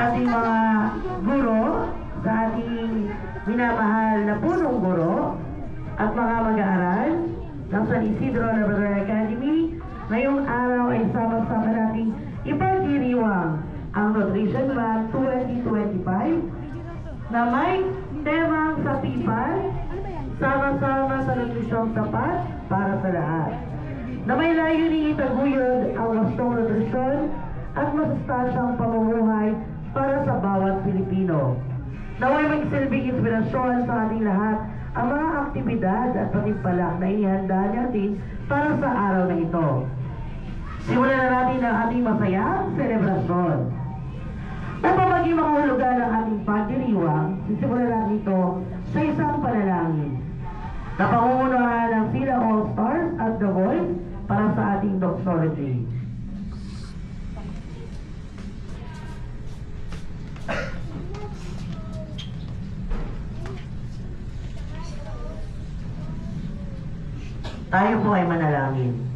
ating mga guro, sa ating minamahal na punong guro, at mga mag-aaral ng San Isidro Labrador Academy. Ngayong araw ay sama-sama nating ipagdiriwang ang Nutrition Month 2025 na may temang sapipan, sama-sama sa nutrisyong tapat para sa lahat, na may layuning itaguyod ang wastong nutrisyon at masustansyang pamumuhay para sa bawat Pilipino. Naway magsilbing inspirasyon sa ating lahat ang mga aktibidad at patimpalak na ihanda natin para sa araw na ito. Simulan na natin ang ating masayang selebrasyon. Upang maging makahulugan ang ating pagdiriwang, sisimulan natin ito sa isang panalangin na pangungunahan ng Sila All-Stars at The Voice para sa ating doxology. Tayo po ay manalangin.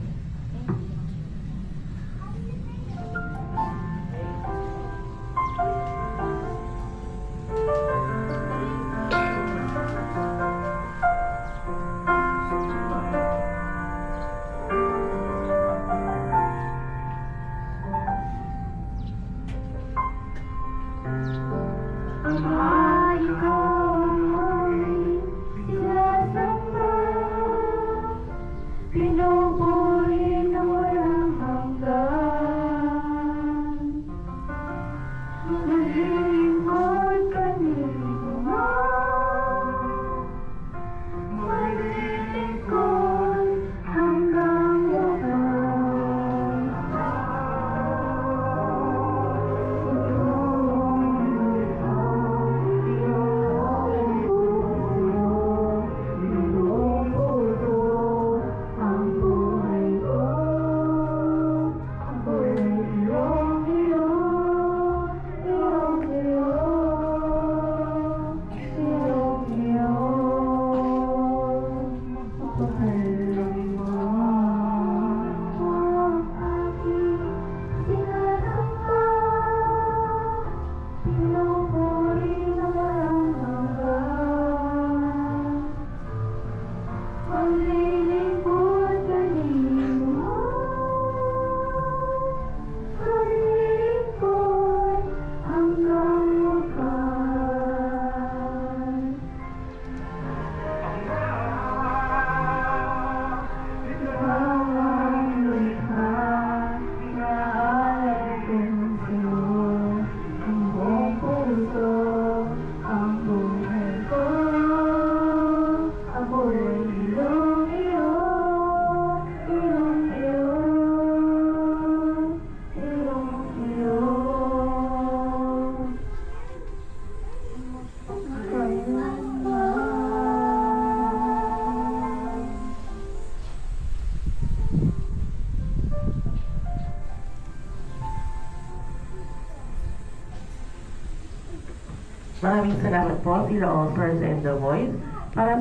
Maraming salamat po, Sila All-Stars and The Voice. Para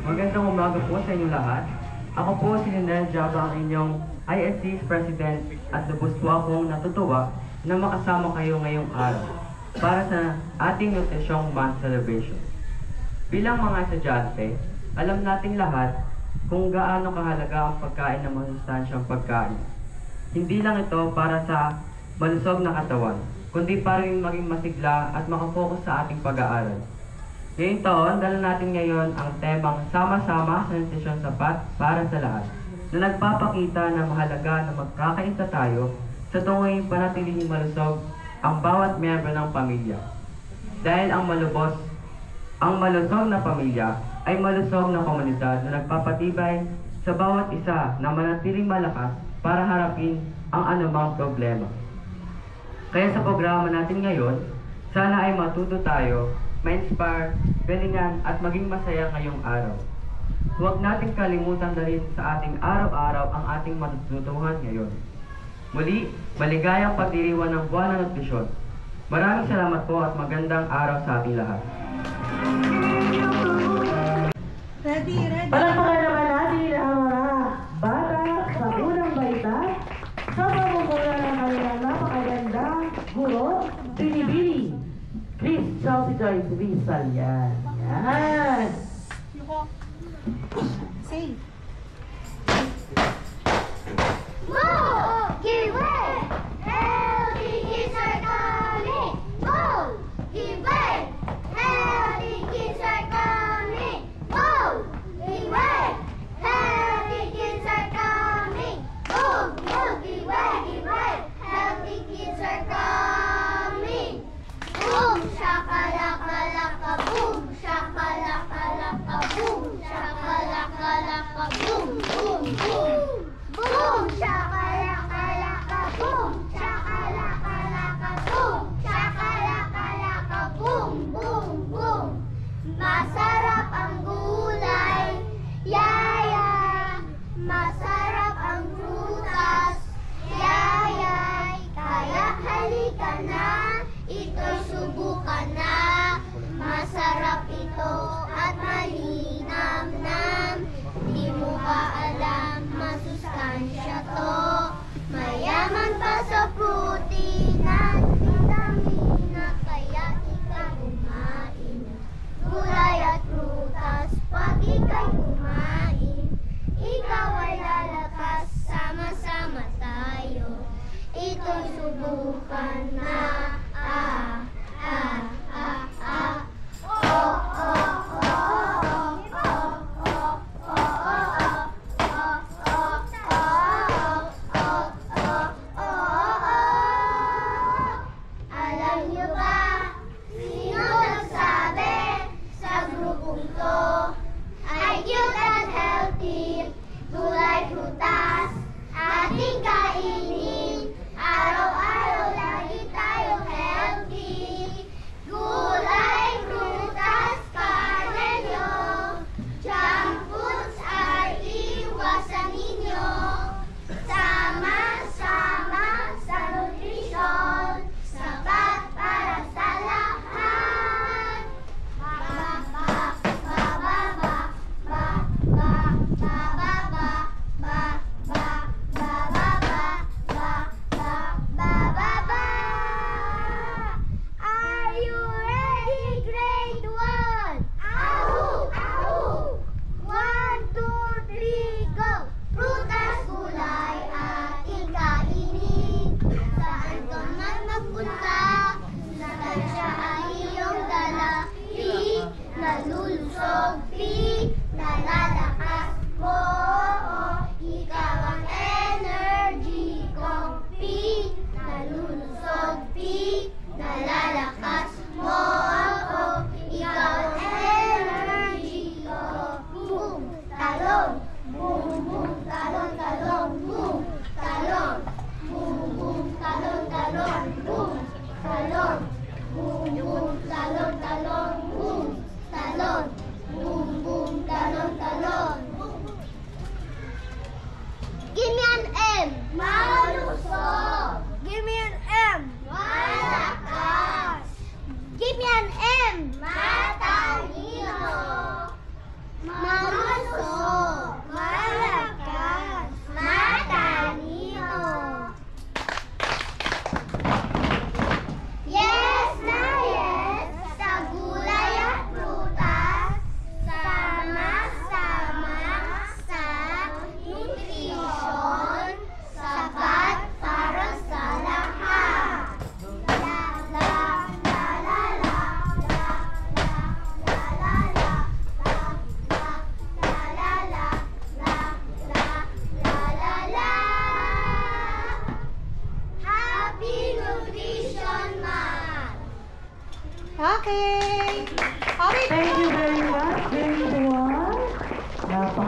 magandang umaga po sa inyong lahat. Ako po si Lynel Jaba, ang inyong ISC President, at lubos po akong natutuwa na makasama kayo ngayong araw para sa ating Nutrition Month celebration. Bilang mga estudyante, alam nating lahat kung gaano kahalaga ang pagkain ng masustansyang pagkain. Hindi lang ito para sa malusog na katawan, kundi para rin maging masigla at makapokus sa ating pag-aaral. Ngayong taon, dala natin ngayon ang temang Sama-sama sa Nutrisyon Sapat para sa Lahat, na nagpapakita na mahalaga na magkakaisa tayo sa tungong panatilihing malusog ang bawat miyembro ng pamilya. Dahil ang malusog na pamilya ay malusog na komunidad na nagpapatibay sa bawat isa na manatiling malakas para harapin ang anumang problema. Kaya sa programa natin ngayon, sana ay matuto tayo, ma-inspire, galingan at maging masaya ngayong araw. Huwag nating kalimutan dalhin sa ating araw-araw ang ating matututuhan ngayon. Muli, maligayang pagdiriwan ng buwan ng nutrisyon. Maraming salamat po at magandang araw sa ating lahat. Ready. Palakpakan naman natin ang mga bata sa unang baita sa pamumula ng kanilang napakagandang guro, Binibini, Chris Chelsea Joyce Rizal. Yan. Say. Move! Give way! Healthy kids are coming! Move! Give way! Healthy kids are coming! Move! Give way! Healthy kids are coming! Move! Give way! Healthy kids are coming! Boom! Shakalaka-laka boom! Shakalaka-laka boom! Shakalaka-laka boom! Boom! Boom!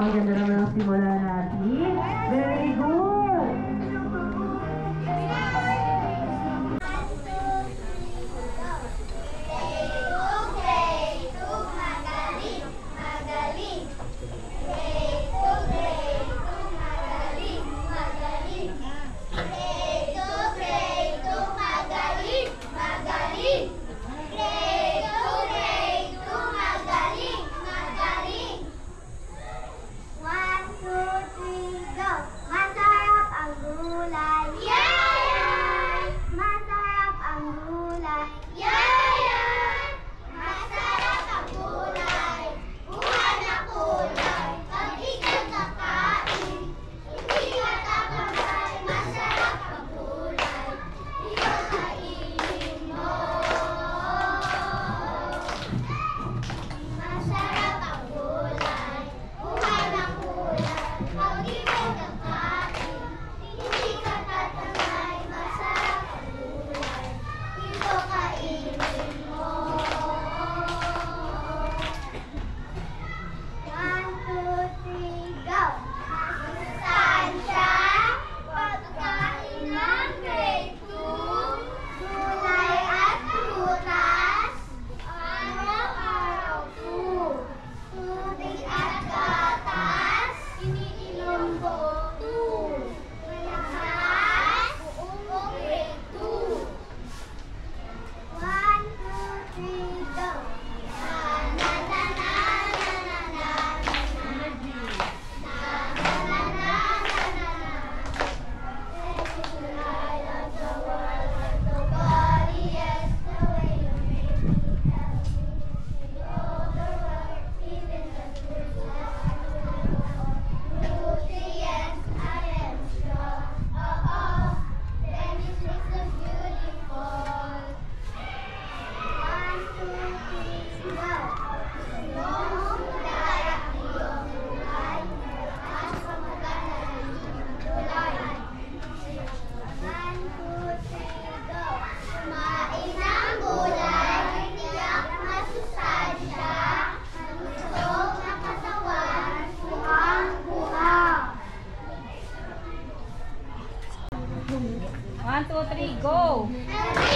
Napakaganda naman ang simula natin. Very good! One, two, three, go! Healthy